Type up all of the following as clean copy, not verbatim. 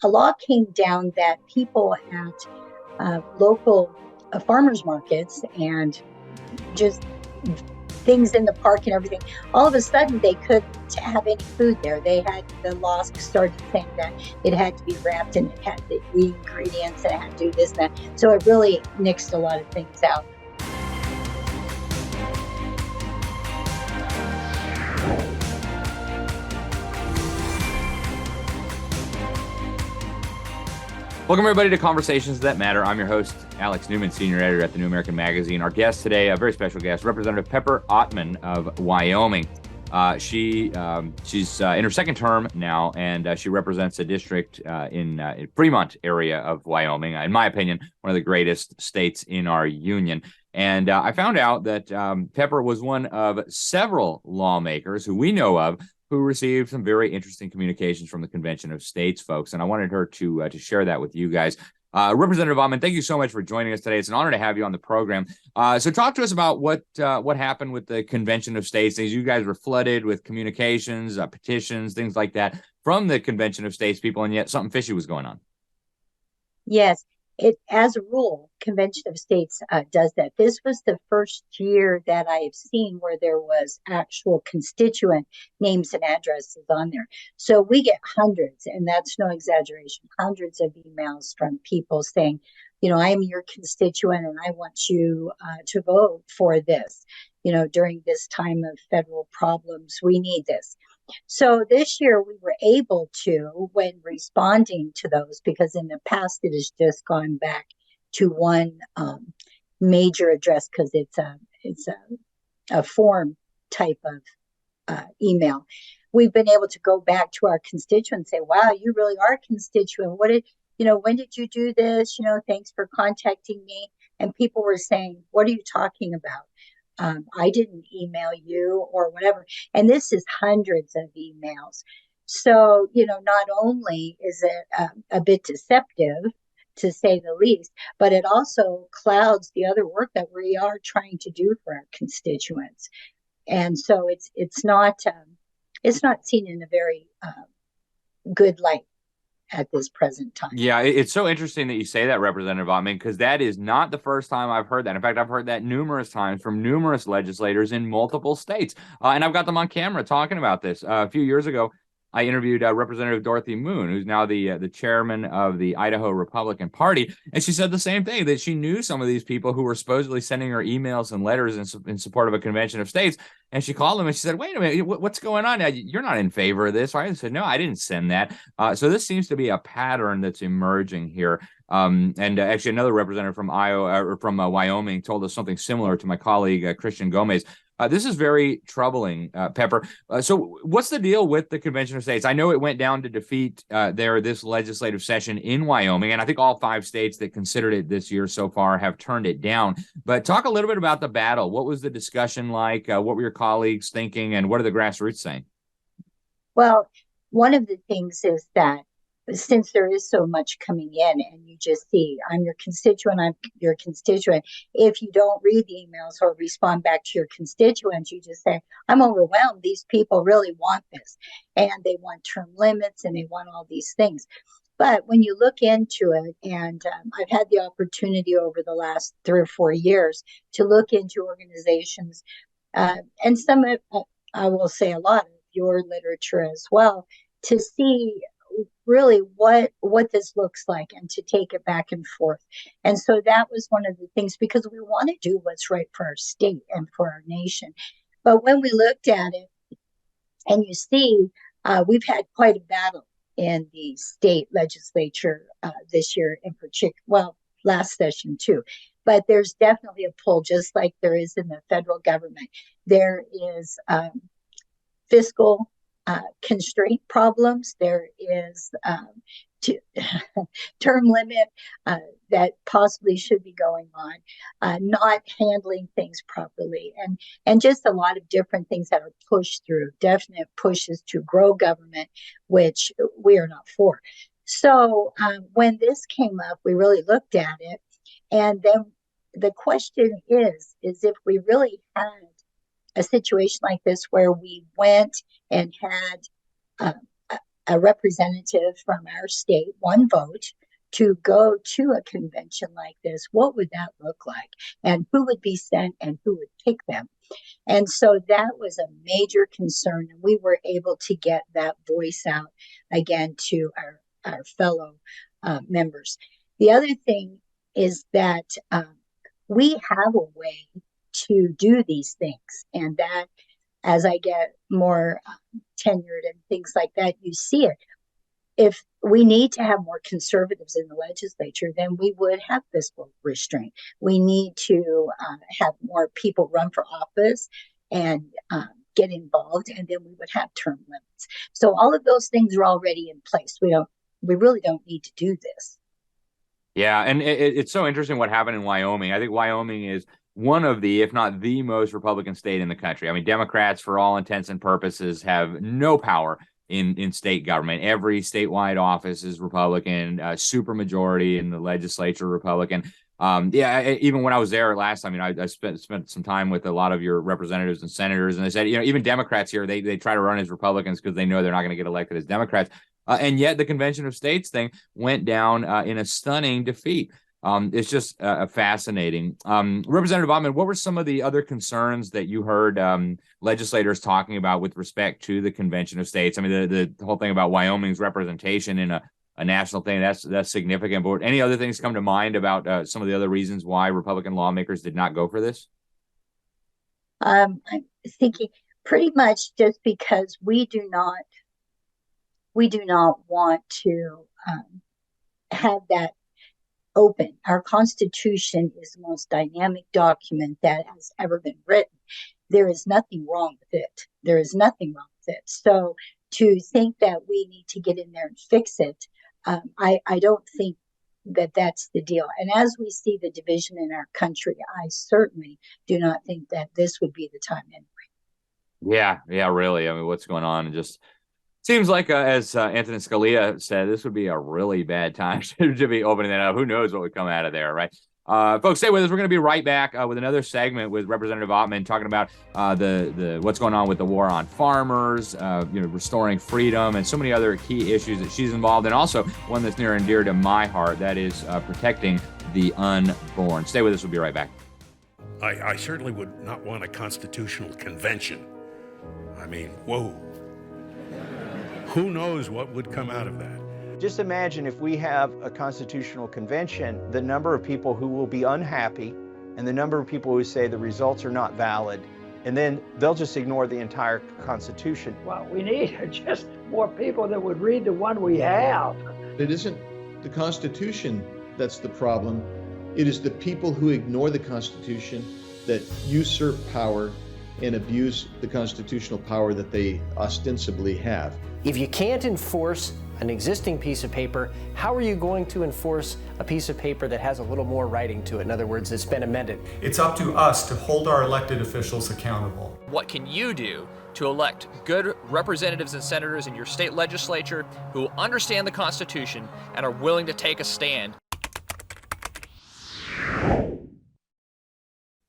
a law came down that people at local farmers markets and just things in the park and everything, all of a sudden they couldn't have any food there. The law started saying that it had to be wrapped and it had the ingredients and it had to do this and that. So it really nixed a lot of things out. Welcome, everybody, to Conversations That Matter. I'm your host, Alex Newman, Senior Editor at the New American Magazine. Our guest today, a very special guest, Representative Pepper Ottman of Wyoming. She's in her second term now, and she represents a district in Fremont area of Wyoming. In my opinion, one of the greatest states in our union. And I found out that Pepper was one of several lawmakers who we know of who received some very interesting communications from the Convention of States folks. And I wanted her to share that with you guys. Representative Ottman, thank you so much for joining us today. It's an honor to have you on the program. So talk to us about what happened with the Convention of States. As you guys were flooded with communications, petitions, things like that from the Convention of States people, and yet something fishy was going on. Yes. As a rule, Convention of States does that. This was the first year that I have seen where there was actual constituent names and addresses on there. So we get hundreds, and that's no exaggeration, hundreds of emails from people saying, I am your constituent and I want you to vote for this. During this time of federal problems, we need this. So this year we were able to, when responding to those, because in the past it has just gone back to one major address because it's a form type of email. We've been able to go back to our constituents and say, wow, you really are a constituent. When did you do this? Thanks for contacting me. And people were saying, what are you talking about? I didn't email you or whatever. And this is hundreds of emails. So, not only is it a bit deceptive, to say the least, but it also clouds the other work that we are trying to do for our constituents. And so it's not seen in a very good light at this present time. Yeah, it's so interesting that you say that, Representative Ottman, because that is not the first time I've heard that. In fact, I've heard that numerous times from numerous legislators in multiple states. And I've got them on camera talking about this. A few years ago, I interviewed Representative Dorothy Moon, who's now the chairman of the Idaho Republican Party. And she said the same thing, that she knew some of these people who were supposedly sending her emails and letters in support of a Convention of States. And she called them and she said, wait a minute, what's going on? You're not in favor of this, right? I said, no, I didn't send that. So this seems to be a pattern that's emerging here. And actually, another representative from Wyoming told us something similar to my colleague, Christian Gomez. This is very troubling, Pepper. So what's the deal with the Convention of States? I know it went down to defeat this legislative session in Wyoming, and I think all 5 states that considered it this year so far have turned it down. But talk a little bit about the battle. What was the discussion like? What were your colleagues thinking, and what are the grassroots saying? Well, one of the things is that since there is so much coming in and you just see, I'm your constituent, if you don't read the emails or respond back to your constituents, you just say, I'm overwhelmed. These people really want this. And they want term limits and they want all these things. But when you look into it, and I've had the opportunity over the last 3 or 4 years to look into organizations, and some, I will say a lot of your literature as well, to see really what this looks like and to take it back and forth. And so that was one of the things, because we want to do what's right for our state and for our nation. But when we looked at it, and you see, we've had quite a battle in the state legislature this year in particular, well, last session too. But there's definitely a pull, just like there is in the federal government. There is fiscal constraint problems. There is term limit that possibly should be going on, not handling things properly, and just a lot of different things that are pushed through, definite pushes to grow government, which we are not for. So when this came up, we really looked at it, and then the question is if we really had a situation like this where we went and had a representative from our state, one vote, to go to a convention like this, what would that look like? And who would be sent and who would pick them? And so that was a major concern. And we were able to get that voice out again to our fellow members. The other thing is that we have a way to do these things. And that as I get more tenured and things like that, you see it. If we need to have more conservatives in the legislature, then we would have fiscal restraint. We need to have more people run for office and get involved, and then we would have term limits. So all of those things are already in place. We really don't need to do this. Yeah, and it's so interesting what happened in Wyoming. I think Wyoming is one of the, if not the most Republican state in the country. I mean, Democrats, for all intents and purposes, have no power in state government. Every statewide office is Republican, super majority in the legislature Republican. Even when I was there last time, I spent some time with a lot of your representatives and senators, and they said, even Democrats here, they try to run as Republicans because they know they're not going to get elected as Democrats. And yet the Convention of States thing went down in a stunning defeat. It's just fascinating. Representative Ottman, what were some of the other concerns that you heard legislators talking about with respect to the Convention of States? I mean, the whole thing about Wyoming's representation in a national thing, that's significant. But any other things come to mind about some of the other reasons why Republican lawmakers did not go for this? I'm thinking pretty much just because we do not want to have that open. Our Constitution is the most dynamic document that has ever been written. There is nothing wrong with it. There is nothing wrong with it. So to think that we need to get in there and fix it, I don't think that that's the deal. And as we see the division in our country, I certainly do not think that this would be the time anyway. Yeah, really. I mean, what's going on? It just seems like, as Anthony Scalia said, this would be a really bad time to be opening that up. Who knows what would come out of there, right? Folks, stay with us. We're going to be right back with another segment with Representative Ottman talking about the what's going on with the war on farmers, restoring freedom, and so many other key issues that she's involved in. Also, one that's near and dear to my heart, that is protecting the unborn. Stay with us. We'll be right back. I certainly would not want a constitutional convention. I mean, whoa. Who knows what would come out of that? Just imagine if we have a constitutional convention, the number of people who will be unhappy and the number of people who say the results are not valid, and then they'll just ignore the entire Constitution. What we need are just more people that would read the one we have. It isn't the Constitution that's the problem. It is the people who ignore the Constitution that usurp power and abuse the constitutional power that they ostensibly have. If you can't enforce an existing piece of paper, how are you going to enforce a piece of paper that has a little more writing to it? In other words, it's been amended. It's up to us to hold our elected officials accountable. What can you do to elect good representatives and senators in your state legislature who understand the Constitution and are willing to take a stand?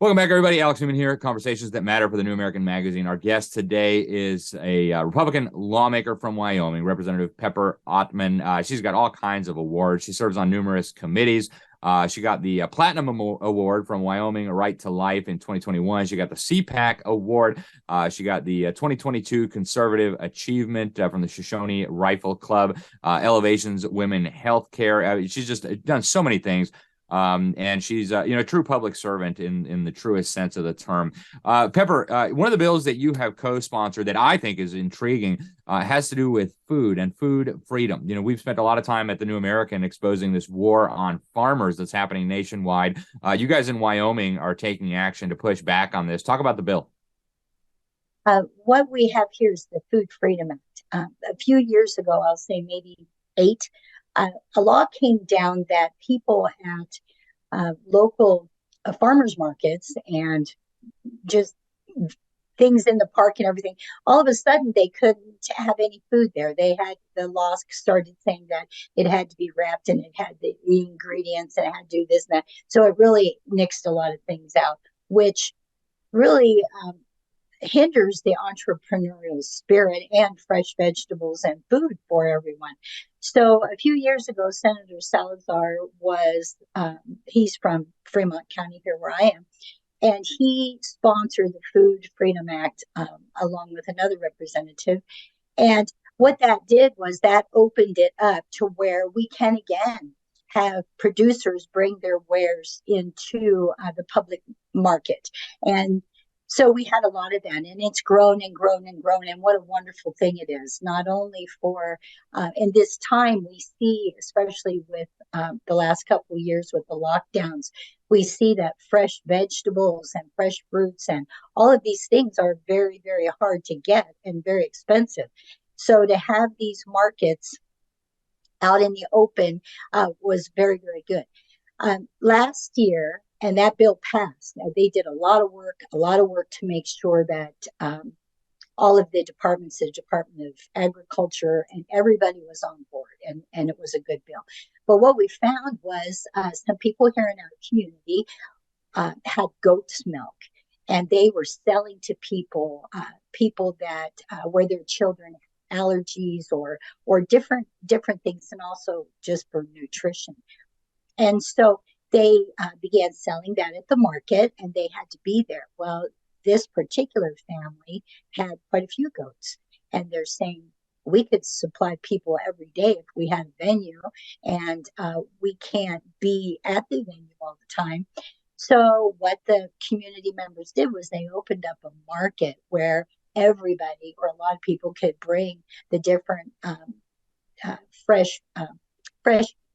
Welcome back, everybody. Alex Newman here, Conversations That Matter for the New American Magazine. Our guest today is a Republican lawmaker from Wyoming, Representative Pepper Ottman. She's got all kinds of awards. She serves on numerous committees. She got the Platinum Award from Wyoming, A Right to Life in 2021. She got the CPAC Award. She got the 2022 Conservative Achievement from the Shoshone Rifle Club, Elevations Women Healthcare. She's just done so many things. And she's, a true public servant in the truest sense of the term. Pepper, one of the bills that you have co-sponsored that I think is intriguing has to do with food and food freedom. We've spent a lot of time at the New American exposing this war on farmers that's happening nationwide. You guys in Wyoming are taking action to push back on this. Talk about the bill. What we have here is the Food Freedom Act. A few years ago, I'll say maybe 8, a law came down that people at local farmers markets and just things in the park and everything, all of a sudden they couldn't have any food there. The law started saying that it had to be wrapped and it had the ingredients and it had to do this and that. So it really nixed a lot of things out, which really hinders the entrepreneurial spirit and fresh vegetables and food for everyone. So a few years ago, Senator Salazar was, he's from Fremont County here where I am, and he sponsored the Food Freedom Act along with another representative. And what that did was that opened it up to where we can again have producers bring their wares into the public market. And so we had a lot of that, and it's grown and grown and grown. And what a wonderful thing it is, not only for in this time we see, especially with the last couple of years with the lockdowns, we see that fresh vegetables and fresh fruits and all of these things are very, very hard to get and very expensive. So to have these markets out in the open was very, very good. Last year, and that bill passed. They did a lot of work to make sure that all of the departments, the Department of Agriculture, and everybody was on board, and it was a good bill. But what we found was some people here in our community had goat's milk, and they were selling to people that where their children had allergies or different things, and also just for nutrition. And so they began selling that at the market, and they had to be there. Well, this particular family had quite a few goats, and they're saying we could supply people every day if we had a venue, and we can't be at the venue all the time. So what the community members did was they opened up a market where everybody or a lot of people could bring the different fresh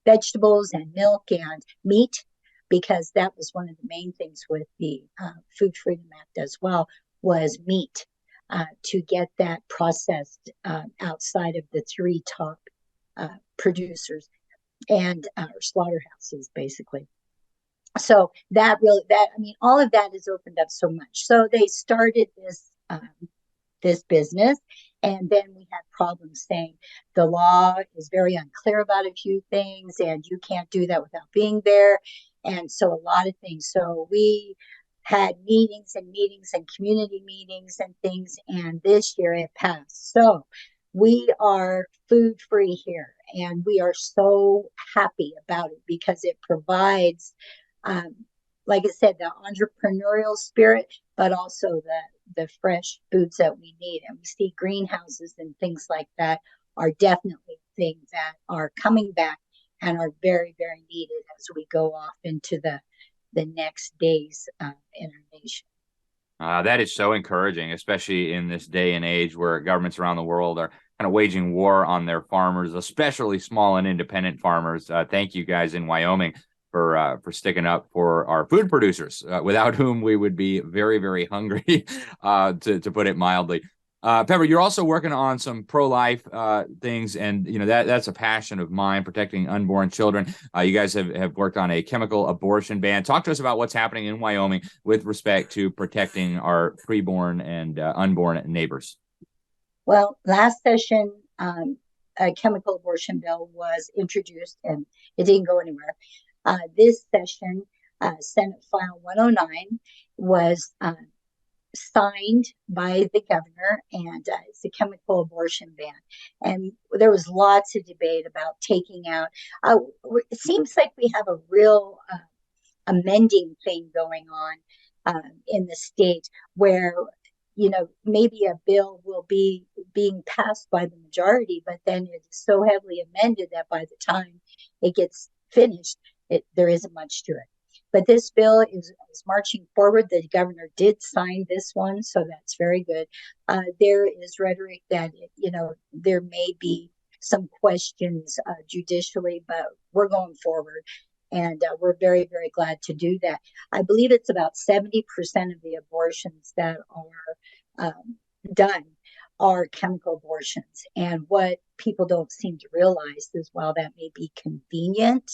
vegetables and milk and meat, because that was one of the main things with the Food Freedom Act as well, was meat, to get that processed outside of the three top producers and slaughterhouses, basically. So all of that has opened up so much. So they started this business, and then we had problems saying the law is very unclear about a few things, and you can't do that without being there. And so a lot of things. So we had meetings and community meetings and things, and this year it passed. So we are food free here, and we are so happy about it because it provides, like I said, the entrepreneurial spirit, but also the fresh foods that we need. And we see greenhouses and things like that are definitely things that are coming back and are very, very needed as we go off into the next days in our nation. That is so encouraging, especially in this day and age where governments around the world are kind of waging war on their farmers, especially small and independent farmers. Thank you guys in Wyoming for sticking up for our food producers, without whom we would be very, very hungry, to put it mildly. Pepper, you're also working on some pro-life things, and that's a passion of mine, protecting unborn children. You guys have worked on a chemical abortion ban. Talk to us about what's happening in Wyoming with respect to protecting our preborn and unborn neighbors. Well, last session, a chemical abortion bill was introduced, and it didn't go anywhere. This session, Senate File 109 was signed by the governor, and it's a chemical abortion ban. And there was lots of debate about taking out. It seems like we have a real amending thing going on in the state where, maybe a bill will be being passed by the majority, but then it's so heavily amended that by the time it gets finished, there isn't much to it. But this bill is marching forward. The governor did sign this one, so that's very good. There is rhetoric that, there may be some questions judicially, but we're going forward. And we're very, very glad to do that. I believe it's about 70% of the abortions that are done are chemical abortions. And what people don't seem to realize is, while that may be convenient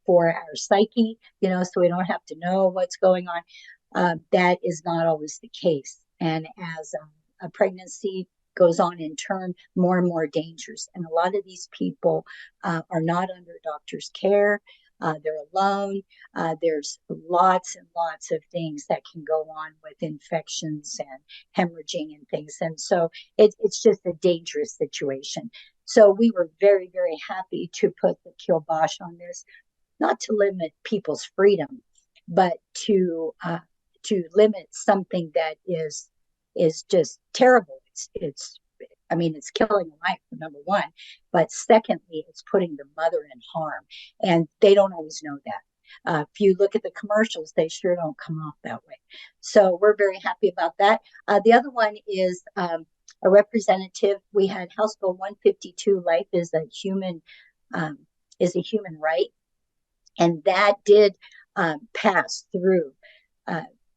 for our psyche, so we don't have to know what's going on, that is not always the case. And as a pregnancy goes on in turn, more and more dangers. And a lot of these people are not under doctor's care. they're alone. There's lots and lots of things that can go on with infections and hemorrhaging and things. And so it's just a dangerous situation. So we were very, very happy to put the kibosh on this, not to limit people's freedom, but to limit something that is just terrible. It's killing a life, number one, but secondly, it's putting the mother in harm, and they don't always know that. If you look at the commercials, they sure don't come off that way. So we're very happy about that. The other one is a representative. We had House Bill 152, life is a human right, and that did pass through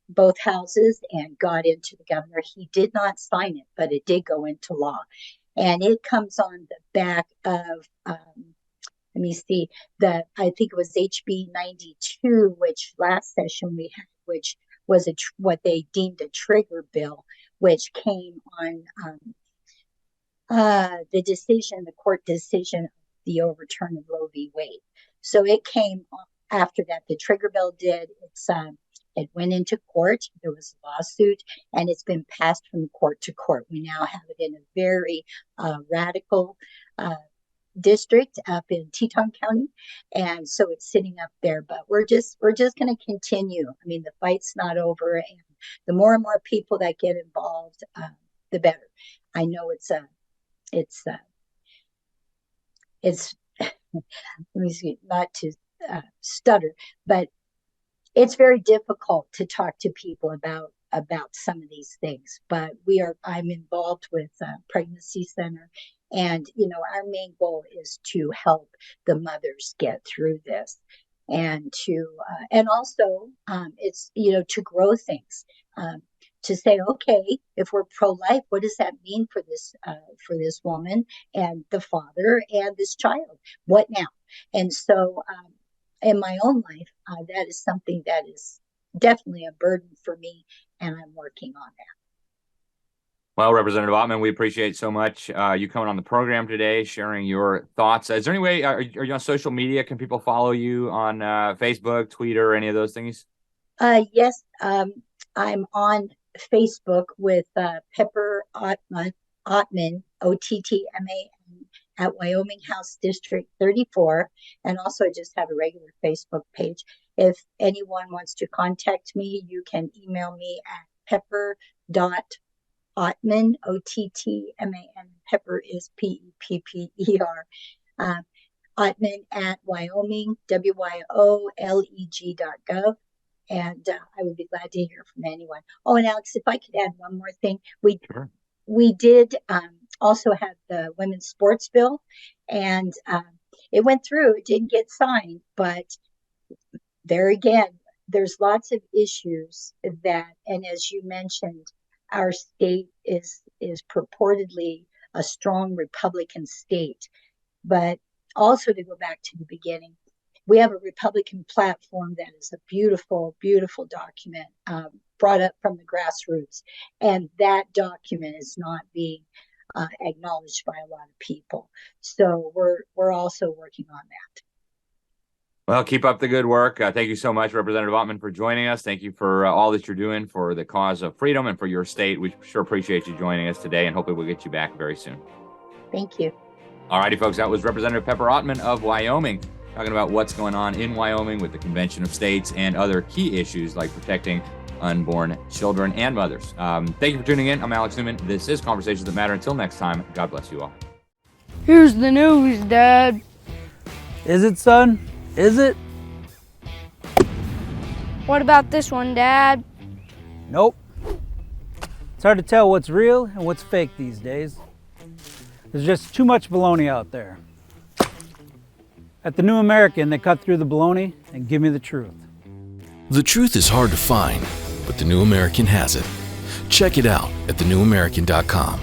both houses and got into the governor. He did not sign it, but it did go into law. And it comes on the back of, I think it was HB 92, which last session we had, which was what they deemed a trigger bill, which came on the court decision, the overturn of Roe v. Wade. So it came after that. The trigger bill did. It went into court. There was a lawsuit, and it's been passed from court to court. We now have it in a very radical district up in Teton County, and so it's sitting up there. But we're just going to continue. I mean, the fight's not over, and the more and more people that get involved, the better. I know it's let me see, not to stutter, but it's very difficult to talk to people about some of these things. But I'm involved with Pregnancy Center, and our main goal is to help the mothers get through this, and also it's to grow things. To say, okay, if we're pro-life, what does that mean for this woman and the father and this child? What now? And so in my own life, that is something that is definitely a burden for me, and I'm working on that. Well, Representative Ottman, we appreciate so much you coming on the program today, sharing your thoughts. Is there any way, are you on social media? Can people follow you on Facebook, Twitter, any of those things? Yes, I'm on Facebook with Pepper Ottman, Ottman, at Wyoming House District 34, and also I just have a regular Facebook page. If anyone wants to contact me, you can email me at pepper.ottman, Ottman. Pepper is Pepper, Ottman at Wyoming, WYOLEG.gov. And I would be glad to hear from anyone. Oh, and Alex, if I could add one more thing, we did also have the women's sports bill, and it went through. It didn't get signed, but there again, there's lots of issues that, and as you mentioned, our state is purportedly a strong Republican state, but also to go back to the beginning, we have a Republican platform that is a beautiful, beautiful document brought up from the grassroots. And that document is not being acknowledged by a lot of people. So we're also working on that. Well, keep up the good work. Thank you so much, Representative Ottman, for joining us. Thank you for all that you're doing for the cause of freedom and for your state. We sure appreciate you joining us today, and hopefully we'll get you back very soon. Thank you. All righty, folks. That was Representative Pepper Ottman of Wyoming, talking about what's going on in Wyoming with the Convention of States and other key issues like protecting unborn children and mothers. Thank you for tuning in. I'm Alex Newman. This is Conversations That Matter. Until next time, God bless you all. Here's the news, Dad. Is it, son? Is it? What about this one, Dad? Nope. It's hard to tell what's real and what's fake these days. There's just too much baloney out there. At the New American, they cut through the baloney and give me the truth. The truth is hard to find, but the New American has it. Check it out at thenewamerican.com.